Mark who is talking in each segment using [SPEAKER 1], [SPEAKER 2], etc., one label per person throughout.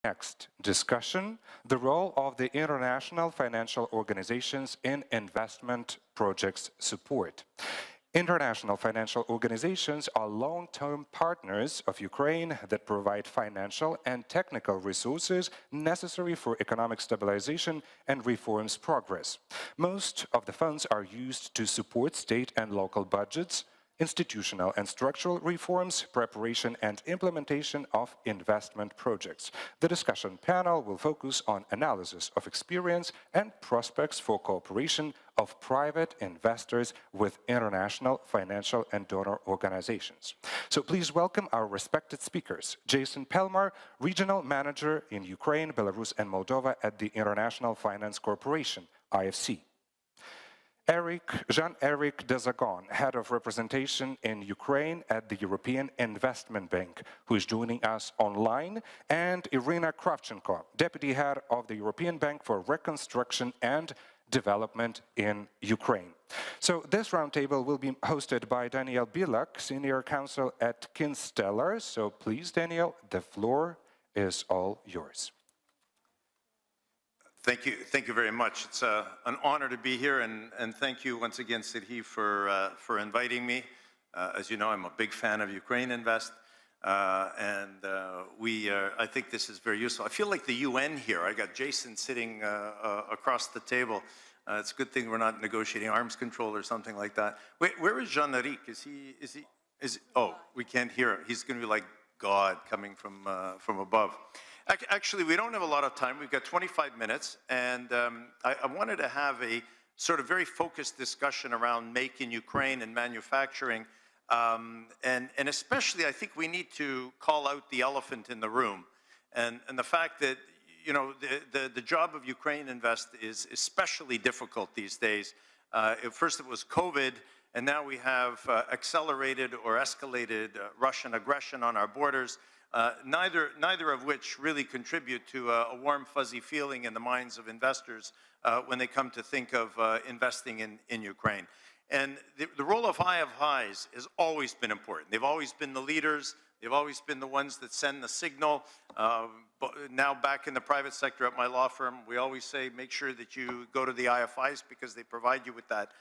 [SPEAKER 1] Next discussion, the role of the international financial organizations in investment projects support. International financial organizations are long-term partners of Ukraine that provide financial and technical resources necessary for economic stabilization and reforms progress. Most of the funds are used to support state and local budgets, institutional and structural reforms, preparation and implementation of investment projects. The discussion panel will focus on analysis of experience and prospects for cooperation of private investors with international financial and donor organizations. So please welcome our respected speakers. Jason Pelmar, Regional Manager in Ukraine, Belarus and Moldova at the International Finance Corporation, IFC. Jean-Eric Dezagon, Head of Representation in Ukraine at the European Investment Bank, who is joining us online, and Irina Kravchenko, Deputy Head of the European Bank for Reconstruction and Development in Ukraine. So this roundtable will be hosted by Daniel Bilak, Senior Counsel at Kinstellar. So please, Daniel, the floor is all yours.
[SPEAKER 2] Thank you very much. It's an honor to be here, and thank you once again, Serhii, for inviting me. As you know, I'm a big fan of Ukraine Invest, and I think this is very useful. I feel like the UN here. I got Jason sitting across the table. It's a good thing we're not negotiating arms control or something like that. Wait, where is Jean-Eric? Oh, we can't hear him. He's going to be like God coming from above. Actually, we don't have a lot of time. We've got 25 minutes, and I wanted to have a sort of very focused discussion around Make in Ukraine and manufacturing. And especially, I think we need to call out the elephant in the room, and the fact that, you know, the job of Ukraine Invest is especially difficult these days. First it was COVID, and now we have accelerated or escalated Russian aggression on our borders. Neither of which really contribute to a warm, fuzzy feeling in the minds of investors when they come to think of investing in Ukraine. And the role of IFIs has always been important. They've always been the leaders. They've always been the ones that send the signal. Now back in the private sector at my law firm, we always say make sure that you go to the IFIs because they provide you with that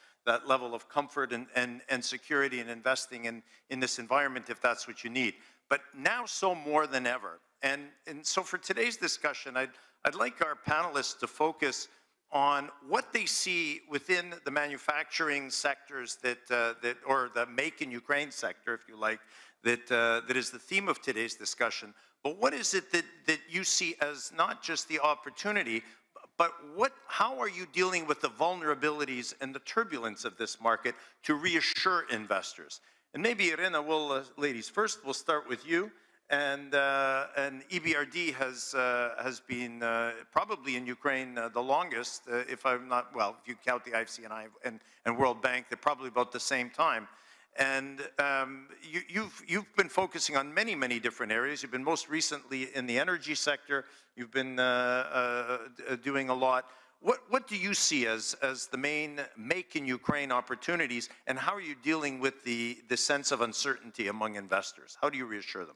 [SPEAKER 2] level of comfort and security in investing in this environment if that's what you need. But now so more than ever. And so for today's discussion, I'd like our panelists to focus on what they see within the manufacturing sectors or the Make in Ukraine sector, if you like, that is the theme of today's discussion. But what is it that you see as not just the opportunity, but how are you dealing with the vulnerabilities and the turbulence of this market to reassure investors? And maybe, Irina, ladies first, we'll start with you. And EBRD has been probably in Ukraine the longest, if I'm not, well, if you count the IFC and World Bank, they're probably about the same time. And you've been focusing on many different areas. You've been most recently in the energy sector. You've been doing a lot. What do you see as the main Make in Ukraine opportunities, and how are you dealing with the sense of uncertainty among investors? How do you reassure them?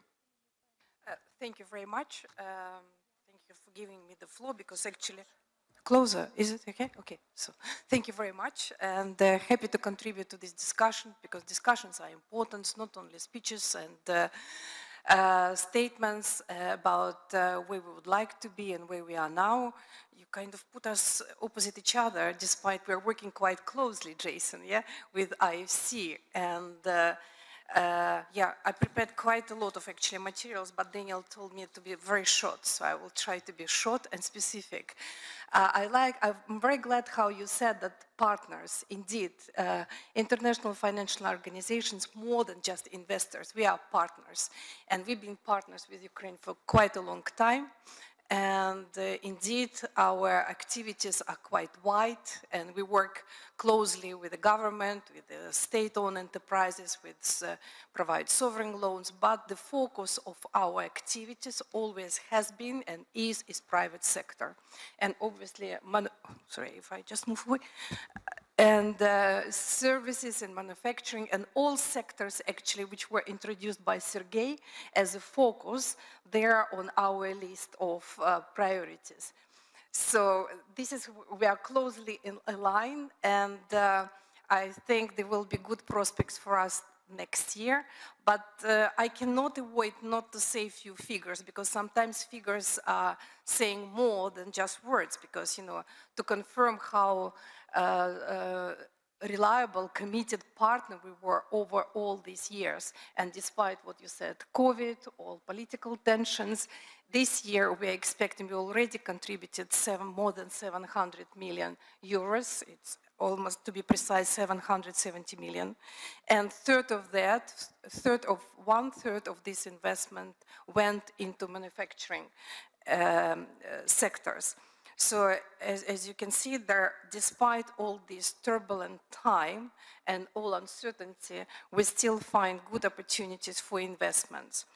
[SPEAKER 3] Thank you very much. Thank you for giving me the floor, because actually, closer, is it okay? Okay, so thank you very much, and happy to contribute to this discussion, because discussions are important, not only speeches and statements about where we would like to be and where we are now. You kind of put us opposite each other, despite we're working quite closely, Jason, yeah, with IFC. And yeah, I prepared quite a lot of actually materials, but Daniel told me to be very short, so I will try to be short and specific. I'm very glad how you said that partners, indeed, international financial organizations, more than just investors, we are partners. And we've been partners with Ukraine for quite a long time. And indeed, our activities are quite wide, and we work closely with the government, with the state-owned enterprises, with provide sovereign loans. But the focus of our activities always has been and is private sector. And obviously, sorry if I just move away. and services and manufacturing and all sectors actually which were introduced by Sergey as a focus, they're on our list of priorities. So this is, we are closely aligned, and I think there will be good prospects for us next year, but I cannot avoid not to say a few figures, because sometimes figures are saying more than just words, because, you know, to confirm how reliable, committed partner we were over all these years. And despite what you said, COVID, all political tensions, this year we are expecting, we already contributed more than 700 million euros. It's almost, to be precise, 770 million. And one third of this investment went into manufacturing sectors. So as you can see there, despite all this turbulent time and all uncertainty, we still find good opportunities for investments.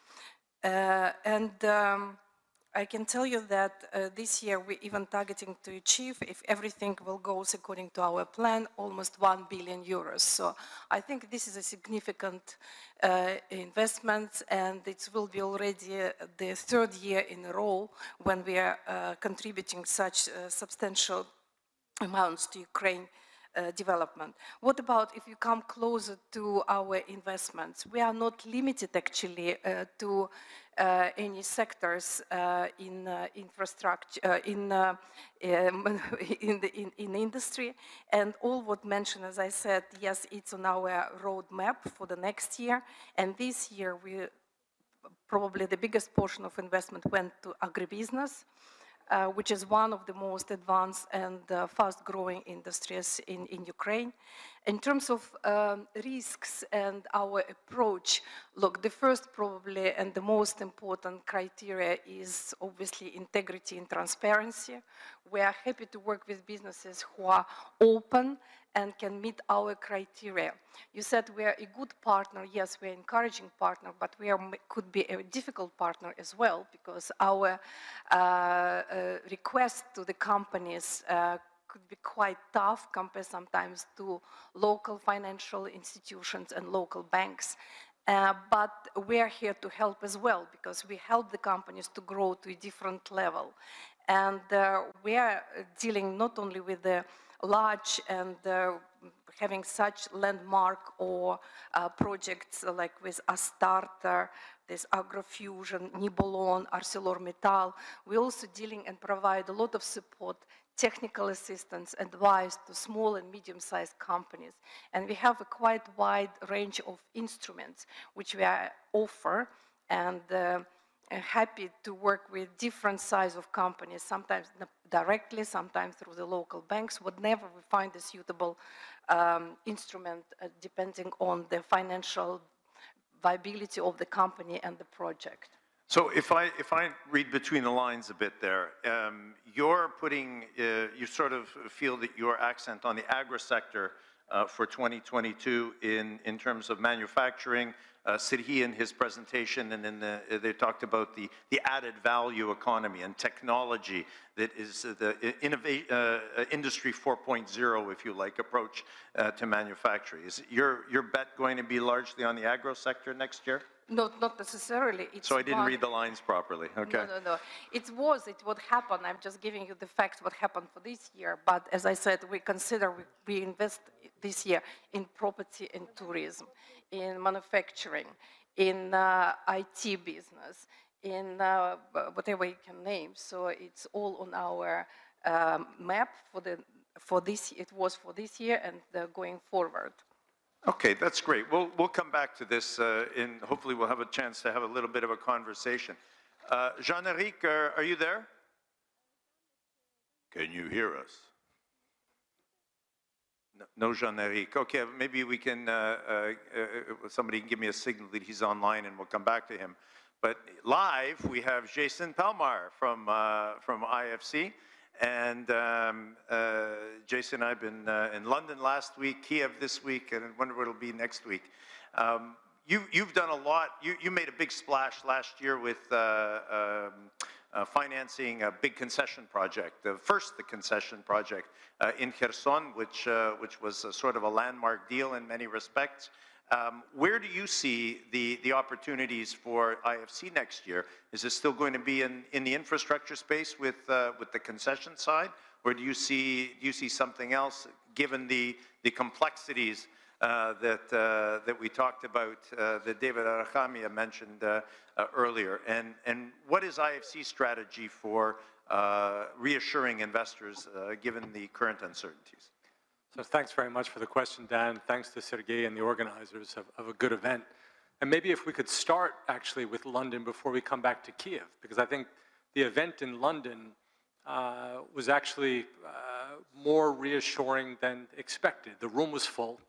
[SPEAKER 3] I can tell you that this year we're even targeting to achieve, if everything will go according to our plan, almost 1 billion euros. So I think this is a significant investment, and it will be already the third year in a row when we are contributing such substantial amounts to Ukraine development. What about if you come closer to our investments? We are not limited actually to any sectors in infrastructure, in industry, and all what mentioned, as I said, yes, it's on our roadmap for the next year, and this year we probably the biggest portion of investment went to agribusiness, which is one of the most advanced and fast-growing industries in Ukraine. In terms of risks and our approach, look, the first probably and the most important criteria is obviously integrity and transparency. We are happy to work with businesses who are open and can meet our criteria. You said we are a good partner. Yes, we are an encouraging partner, but we could be a difficult partner as well, because our request to the companies could be quite tough compared sometimes to local financial institutions and local banks. But we are here to help as well, because we help the companies to grow to a different level. And we are dealing not only with the large and having such landmark or projects like with Astarta, this Agrofusion, Nibolon, ArcelorMittal. We're also dealing and provide a lot of support, technical assistance, advice to small and medium-sized companies. And we have a quite wide range of instruments which we offer, and happy to work with different size of companies, sometimes directly, sometimes through the local banks, whatever we find a suitable instrument, depending on the financial viability of the company and the project.
[SPEAKER 2] So if I read between the lines a bit there, you're putting, you sort of feel that your accent on the agri sector for 2022 in terms of manufacturing. Serhiy in his presentation, and then they talked about the added value economy and technology that is the industry 4.0, if you like, approach to manufacturing. Is your bet going to be largely on the agro sector next year?
[SPEAKER 3] Not necessarily.
[SPEAKER 2] So I didn't read the lines properly. Okay.
[SPEAKER 3] No. It would happen. I'm just giving you the facts what happened for this year. But as I said, we consider we invest this year in property and tourism, in manufacturing, in IT business, in whatever you can name. So it's all on our map for this. It was for this year and going forward.
[SPEAKER 2] Okay, that's great. We'll come back to this, and hopefully we'll have a chance to have a little bit of a conversation. Jean-Eric, are you there? Can you hear us? No, Jean-Eric. Okay, maybe we can, somebody can give me a signal that he's online, and we'll come back to him. But live, we have Jason Pelmar from IFC. And Jason and I have been in London last week, Kiev this week, and I wonder what it'll be next week. You've done a lot. You made a big splash last year with financing a big concession project, the concession project in Kherson, which was sort of a landmark deal in many respects. Where do you see the opportunities for IFC next year? Is it still going to be in the infrastructure space with the concession side, or do you see something else, given the complexities that we talked about, that David Arachamia mentioned earlier? And what is IFC's strategy for reassuring investors given the current uncertainties?
[SPEAKER 4] So thanks very much for the question, Dan. Thanks to Sergei and the organizers of a good event. And maybe if we could start actually with London before we come back to Kiev, because I think the event in London was actually more reassuring than expected. The room was full.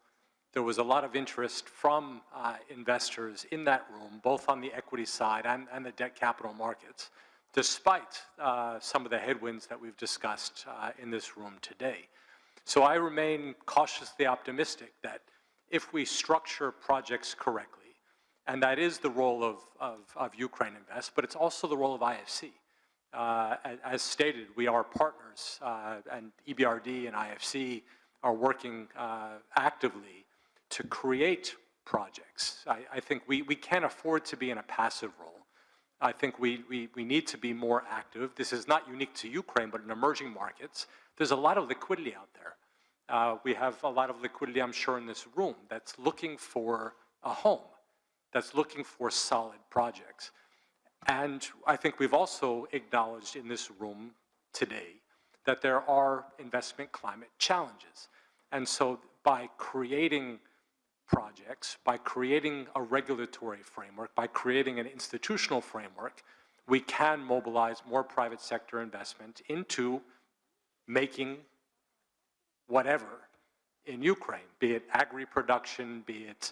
[SPEAKER 4] There was a lot of interest from investors in that room, both on the equity side and the debt capital markets, despite some of the headwinds that we've discussed in this room today. So I remain cautiously optimistic that if we structure projects correctly, and that is the role of Ukraine Invest, but it's also the role of IFC. As stated, we are partners, and EBRD and IFC are working actively to create projects. I think we can't afford to be in a passive role. I think we need to be more active. This is not unique to Ukraine, but in emerging markets, there's a lot of liquidity out there. We have a lot of liquidity, I'm sure, in this room that's looking for a home, that's looking for solid projects. And I think we've also acknowledged in this room today that there are investment climate challenges. And so by creating projects, by creating a regulatory framework, by creating an institutional framework, we can mobilize more private sector investment into making whatever in Ukraine, be it agri-production, be it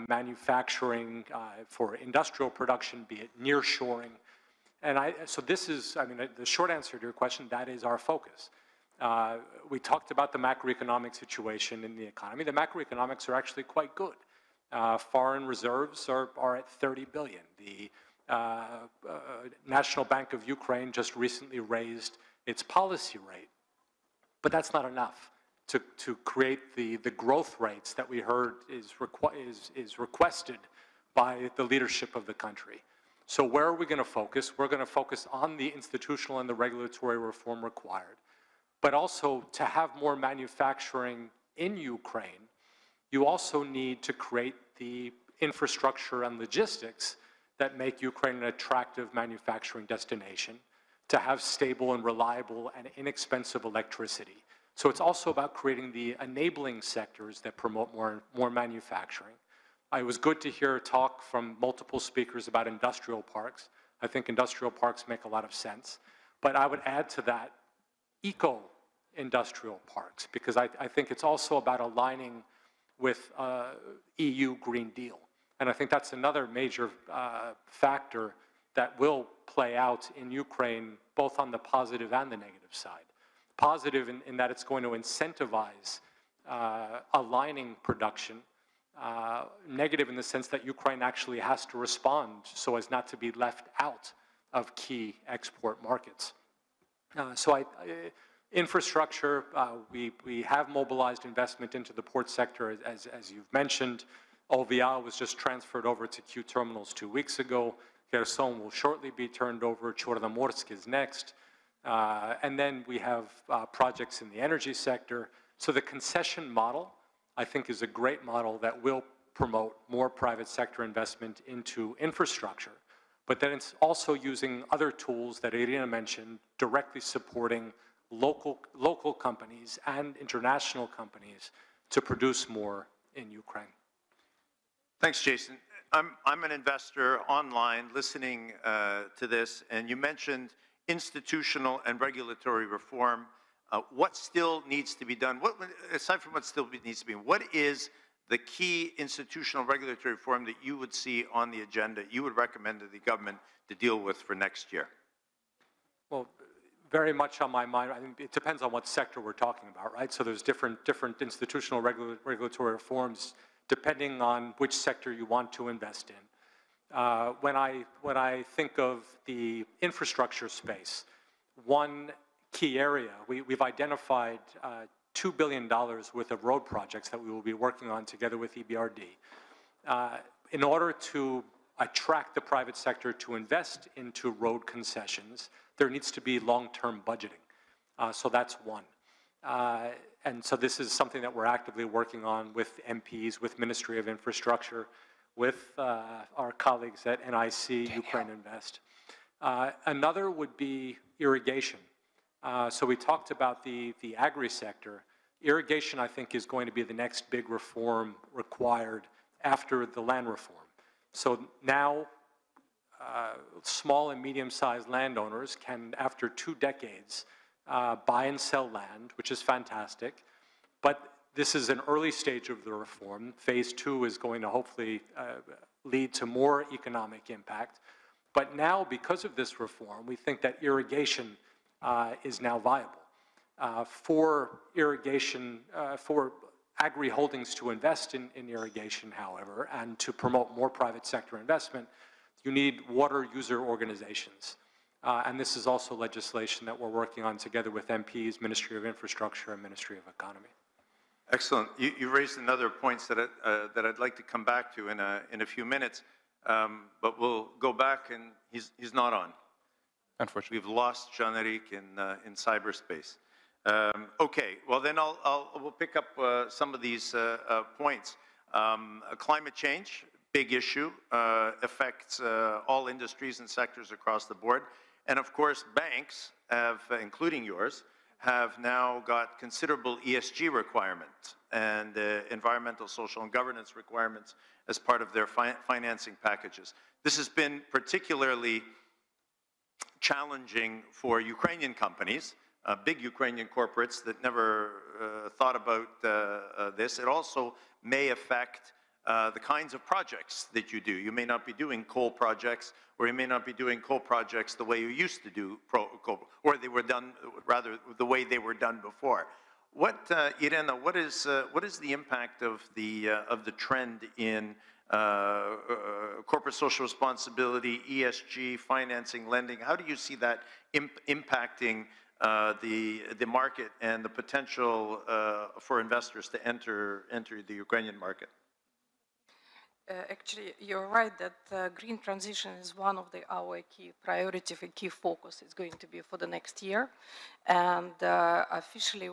[SPEAKER 4] manufacturing for industrial production, be it nearshoring. And so this is, I mean, the short answer to your question, that is our focus. We talked about the macroeconomic situation in the economy. The macroeconomics are actually quite good. Foreign reserves are at 30 billion. The National Bank of Ukraine just recently raised its policy rate. But that's not enough to create the growth rates that we heard is requested by the leadership of the country. So where are we going to focus? We're going to focus on the institutional and the regulatory reform required. But also to have more manufacturing in Ukraine, you also need to create the infrastructure and logistics that make Ukraine an attractive manufacturing destination, to have stable and reliable and inexpensive electricity. So it's also about creating the enabling sectors that promote more manufacturing. It was good to hear talk from multiple speakers about industrial parks. I think industrial parks make a lot of sense. But I would add to that eco-industrial parks, because I think it's also about aligning with EU Green Deal. And I think that's another major factor that will play out in Ukraine, both on the positive and the negative side. Positive in that it's going to incentivize aligning production. Negative in the sense that Ukraine actually has to respond so as not to be left out of key export markets. Infrastructure, we have mobilized investment into the port sector, as you've mentioned. OVL was just transferred over to Q Terminals 2 weeks ago. Kherson will shortly be turned over. Chornomorsk is next. And then we have projects in the energy sector. So the concession model, I think, is a great model that will promote more private sector investment into infrastructure. But then it's also using other tools that Irina mentioned, directly supporting local companies and international companies to produce more in Ukraine.
[SPEAKER 2] Thanks, Jason. I'm an investor online listening to this, and you mentioned institutional and regulatory reform. What still needs to be done? Aside from what still needs to be done, what is the key institutional regulatory reform that you would see on the agenda, you would recommend to the government to deal with for next year?
[SPEAKER 4] Well, very much on my mind. I think it depends on what sector we're talking about, right? So there's different institutional regulatory reforms depending on which sector you want to invest in. When I think of the infrastructure space, one key area, we've identified $2 billion worth of road projects that we will be working on together with EBRD. In order to attract the private sector to invest into road concessions, there needs to be long-term budgeting. So that's one. And so this is something that we're actively working on with MPs, with Ministry of Infrastructure, with our colleagues at NIC, Ukraine Invest. Another would be irrigation. So we talked about the agri-sector. Irrigation, I think, is going to be the next big reform required after the land reform. So now small and medium-sized landowners can, after 2 decades, buy and sell land, which is fantastic. But this is an early stage of the reform. Phase 2 is going to hopefully lead to more economic impact. But now, because of this reform, we think that irrigation is now viable. For irrigation, for agri-holdings to invest in irrigation, however, and to promote more private sector investment, you need water user organizations. And this is also legislation that we're working on together with MPs, Ministry of Infrastructure, and Ministry of Economy.
[SPEAKER 2] Excellent. You raised another points that I'd like to come back to in a few minutes, but we'll go back, and he's not on.
[SPEAKER 1] Unfortunately,
[SPEAKER 2] we've lost Jean-Éric in cyberspace. Okay. Well, then we'll pick up some of these points. Climate change, big issue, affects all industries and sectors across the board, and of course, banks have, including yours, have now got considerable ESG requirements and environmental, social, and governance requirements as part of their financing packages. This has been particularly challenging for Ukrainian companies, big Ukrainian corporates that never thought about this. It also may affect the kinds of projects that you do. You may not be doing coal projects, or you may not be doing coal projects the way you used to do coal, or they were done, rather, the way they were done before. What, Irena, what is the impact of the trend in corporate social responsibility, ESG, financing, lending? How do you see that impacting the market and the potential for investors to enter the Ukrainian market?
[SPEAKER 3] Actually, you're right that green transition is one of our key priorities and key focus is going to be for the next year. And officially,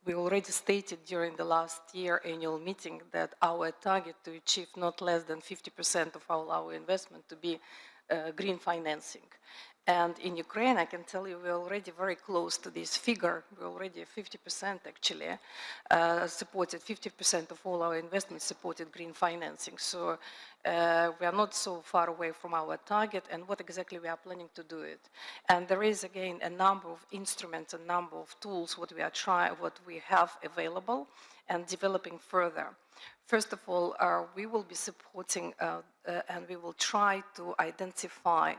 [SPEAKER 3] we already stated during the last year annual meeting that our target to achieve not less than 50% of all our investment to be green financing. And in Ukraine, I can tell you, we're already very close to this figure. We're already 50% actually supported, 50% of all our investments supported green financing. So we are not so far away from our target, and what exactly we are planning to do it. And there is, again, a number of instruments, a number of tools what we have available and developing further. First of all, we will be supporting and we will try to identify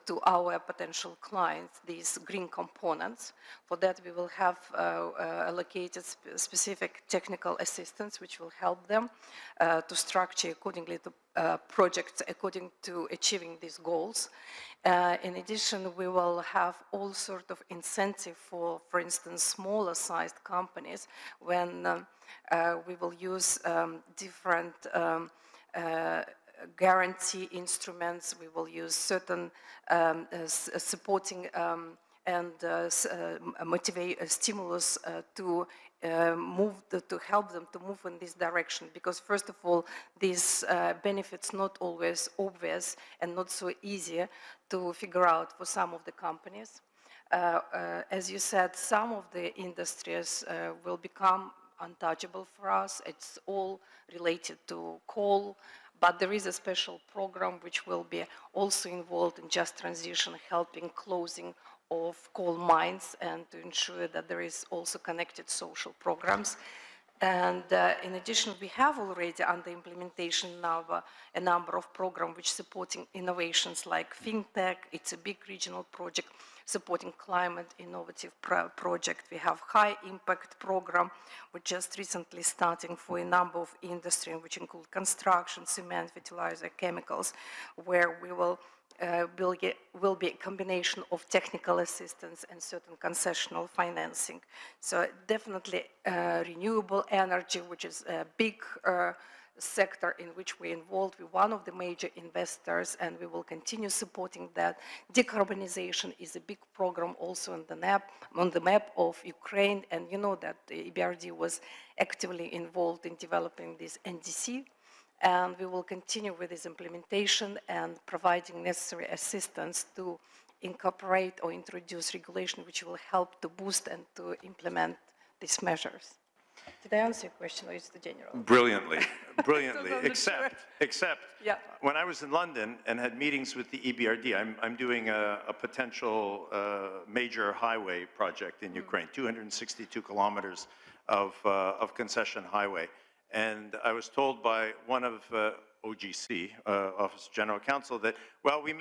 [SPEAKER 3] to our potential clients these green components. For that, we will have allocated specific technical assistance which will help them to structure accordingly to projects according to achieving these goals. In addition, we will have all sorts of incentive for instance, smaller sized companies when we will use different guarantee instruments. We will use certain supporting and stimulus to to help them to move in this direction. Because first of all, these benefits not always obvious and not so easy to figure out for some of the companies. As you said, some of the industries will become untouchable for us. It's all related to coal. But there is a special program which will be also involved in just transition, helping closing of coal mines and to ensure that there is also connected social programs. And in addition, we have already under implementation now a number of programs which supporting innovations like FinTech. It's a big regional project supporting climate innovative project. We have high impact program, which just recently starting for a number of industries, which include construction, cement, fertilizer, chemicals, where we will be a combination of technical assistance and certain concessional financing. So definitely renewable energy, which is a big sector in which we're involved. We're one of the major investors, and we will continue supporting that. Decarbonization is a big program also on the map of Ukraine, and you know that the EBRD was actively involved in developing this NDC. And we will continue with this implementation and providing necessary assistance to incorporate or introduce regulation which will help to boost and to implement these measures. Did I answer your question, or is it the general?
[SPEAKER 2] Brilliantly, brilliantly. except
[SPEAKER 3] yeah.
[SPEAKER 2] When I was in London and had meetings with the EBRD, I'm doing a potential major highway project in Ukraine, 262 kilometers of concession highway. And I was told by one of OGC, Office of General Counsel, that, well, we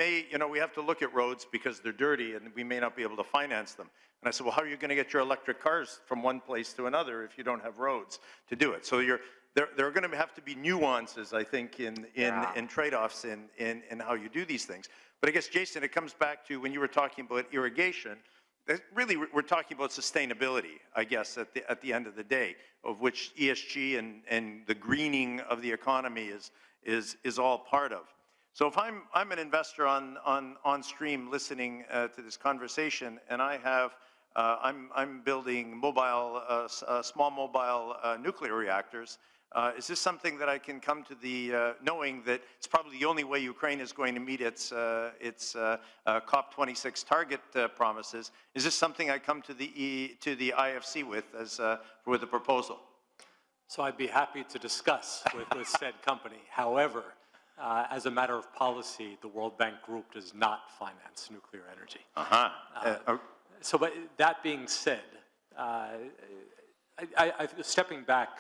[SPEAKER 2] have to look at roads because they're dirty and we may not be able to finance them. And I said, well, how are you going to get your electric cars from one place to another if you don't have roads to do it? So there are going to have to be nuances, I think, in trade-offs in how you do these things. But I guess, Jason, it comes back to when you were talking about irrigation, really, we're talking about sustainability, I guess, at the end of the day, of which ESG and the greening of the economy is all part of. So if I'm an investor on stream listening to this conversation, and I'm building small mobile nuclear reactors. Is this something that I can come to the knowing that it's probably the only way Ukraine is going to meet its COP26 target promises? Is this something I come to the IFC with a proposal?
[SPEAKER 4] So I'd be happy to discuss with said company. However, as a matter of policy, the World Bank Group does not finance nuclear energy. So, but that being said, stepping back,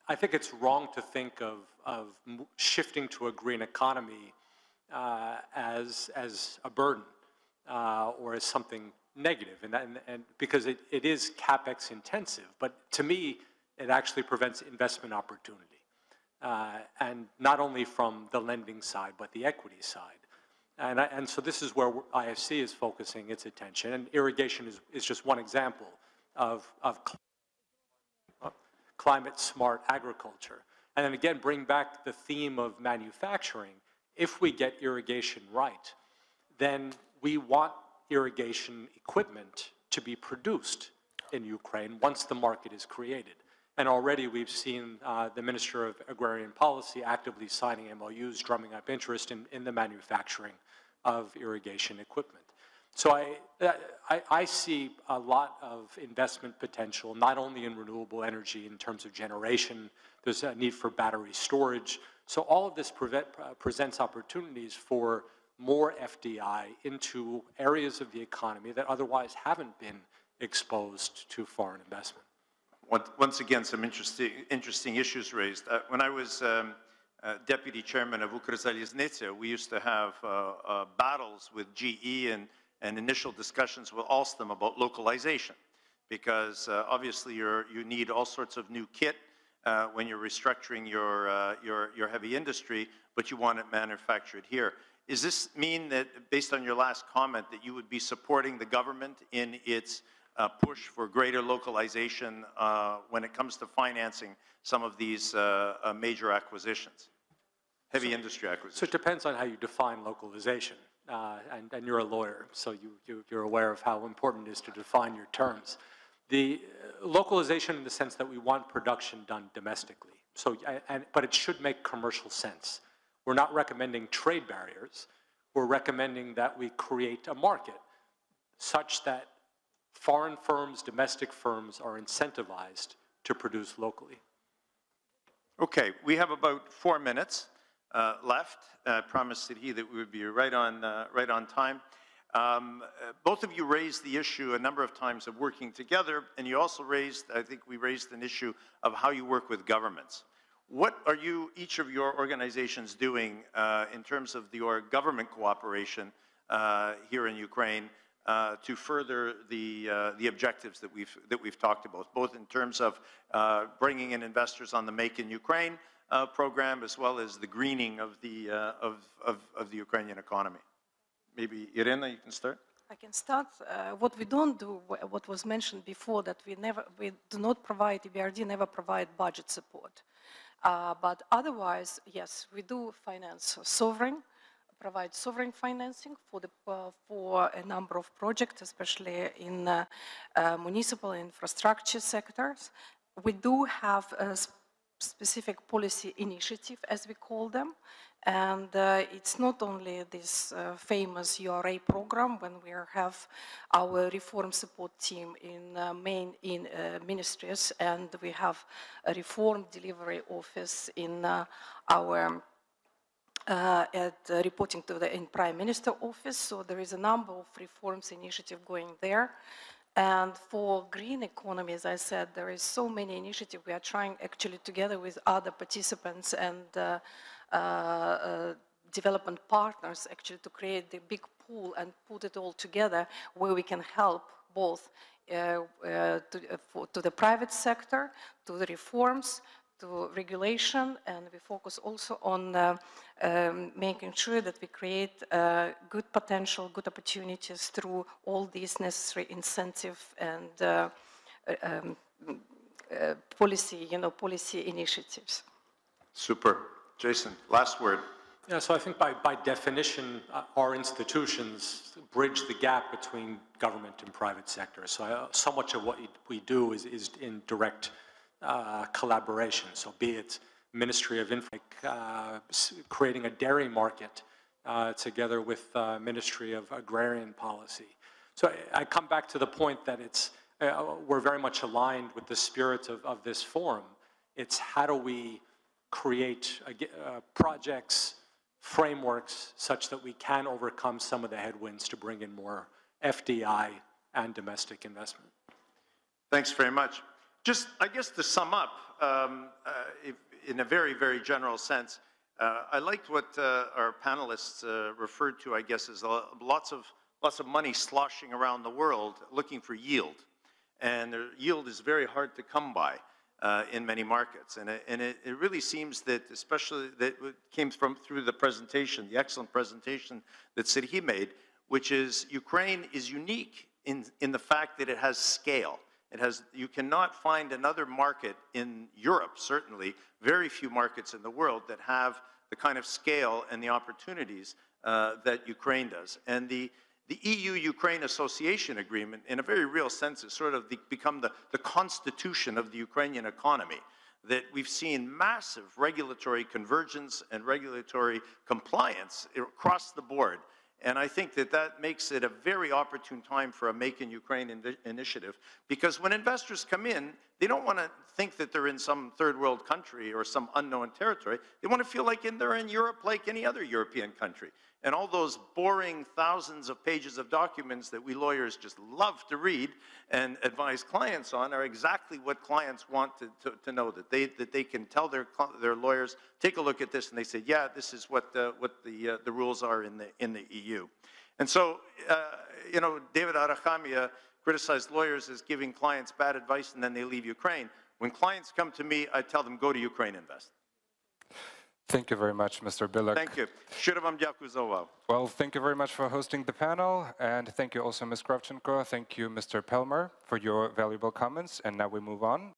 [SPEAKER 4] I think it's wrong to think of shifting to a green economy as a burden or as something negative, and because it is CapEx intensive. But to me, it actually prevents investment opportunity, and not only from the lending side but the equity side. And so this is where IFC is focusing its attention, and irrigation is just one example of climate-smart agriculture. And then again, bring back the theme of manufacturing. If we get irrigation right, then we want irrigation equipment to be produced in Ukraine once the market is created. And already we've seen the Minister of Agrarian Policy actively signing MOUs, drumming up interest in the manufacturing of irrigation equipment. So I see a lot of investment potential, not only in renewable energy in terms of generation, there's a need for battery storage. So all of this presents opportunities for more FDI into areas of the economy that otherwise haven't been exposed to foreign investment.
[SPEAKER 2] Once again, some interesting issues raised. When I was deputy chairman of Ukrzaliznytsia, we used to have battles with GE and initial discussions with Alstom about localization, because obviously you need all sorts of new kit when you're restructuring your heavy industry, but you want it manufactured here. Does this mean that, based on your last comment, that you would be supporting the government in its push for greater localization when it comes to financing some of these major acquisitions, heavy industry acquisitions?
[SPEAKER 4] So it depends on how you define localization. And you're a lawyer, so you're aware of how important it is to define your terms. The localization in the sense that we want production done domestically, but it should make commercial sense. We're not recommending trade barriers. We're recommending that we create a market such that foreign firms, domestic firms are incentivized to produce locally.
[SPEAKER 2] Okay, we have about 4 minutes left. I promised Serhiy that we would be right on time. Both of you raised the issue a number of times of working together, and you also raised, I think we raised an issue of how you work with governments. What are each of your organizations doing in terms of your government cooperation here in Ukraine to further the objectives that we've talked about, both in terms of bringing in investors on the Make in Ukraine program, as well as the greening of the Ukrainian economy. Maybe Irina, you can start.
[SPEAKER 3] I can start. What we don't do, what was mentioned before, that we do not provide, EBRD never provide budget support. But otherwise, yes, we do finance provide sovereign financing for a number of projects, especially in municipal infrastructure sectors. We do have a specific policy initiative, as we call them, and it's not only this famous URA program when we have our reform support team in main ministries, and we have a reform delivery office in our reporting to the Prime Minister office. So there is a number of reforms initiative going there. And for green economy, as I said, there is so many initiatives. We are trying actually together with other participants and development partners actually to create the big pool and put it all together where we can help both to the private sector, to the reforms, to regulation, and we focus also on making sure that we create good potential, good opportunities through all these necessary incentives and policy initiatives.
[SPEAKER 2] Super. Jason, last word.
[SPEAKER 4] Yeah, so I think by definition, our institutions bridge the gap between government and private sector. So so much of what we do is in direct collaboration. So be it Ministry of creating a dairy market together with Ministry of Agrarian Policy. So I come back to the point that we're very much aligned with the spirit of this forum. It's how do we create projects, frameworks, such that we can overcome some of the headwinds to bring in more FDI and domestic investment.
[SPEAKER 2] Thanks very much. Just, I guess, to sum up, in a very, very general sense, I liked what our panelists referred to, I guess, as lots of money sloshing around the world looking for yield. And the yield is very hard to come by in many markets. And it really seems that, especially that came through the presentation, the excellent presentation that Serhiy made, which is Ukraine is unique in the fact that it has scale. You cannot find another market in Europe, certainly, very few markets in the world that have the kind of scale and the opportunities that Ukraine does. And the EU-Ukraine Association Agreement, in a very real sense, has sort of become the constitution of the Ukrainian economy, that we've seen massive regulatory convergence and regulatory compliance across the board. And I think that makes it a very opportune time for a Make in Ukraine initiative, because when investors come in, they don't want to think that they're in some third world country or some unknown territory. They want to feel like they're in Europe like any other European country. And all those boring thousands of pages of documents that we lawyers just love to read and advise clients on are exactly what clients want to know, that they can tell their lawyers, take a look at this, and they say, yeah, this is what the rules are in the EU. And so, you know, David Arachamia criticized lawyers as giving clients bad advice and then they leave Ukraine. When clients come to me, I tell them, go to Ukraine Invest.
[SPEAKER 1] Thank you very much, Mr. Bilek.
[SPEAKER 2] Thank you. Щиро вам дякую за увагу.
[SPEAKER 1] Well, thank you very much for hosting the panel, and thank you also, Ms. Kravchenko. Thank you, Mr. Pelmer, for your valuable comments. And now we move on.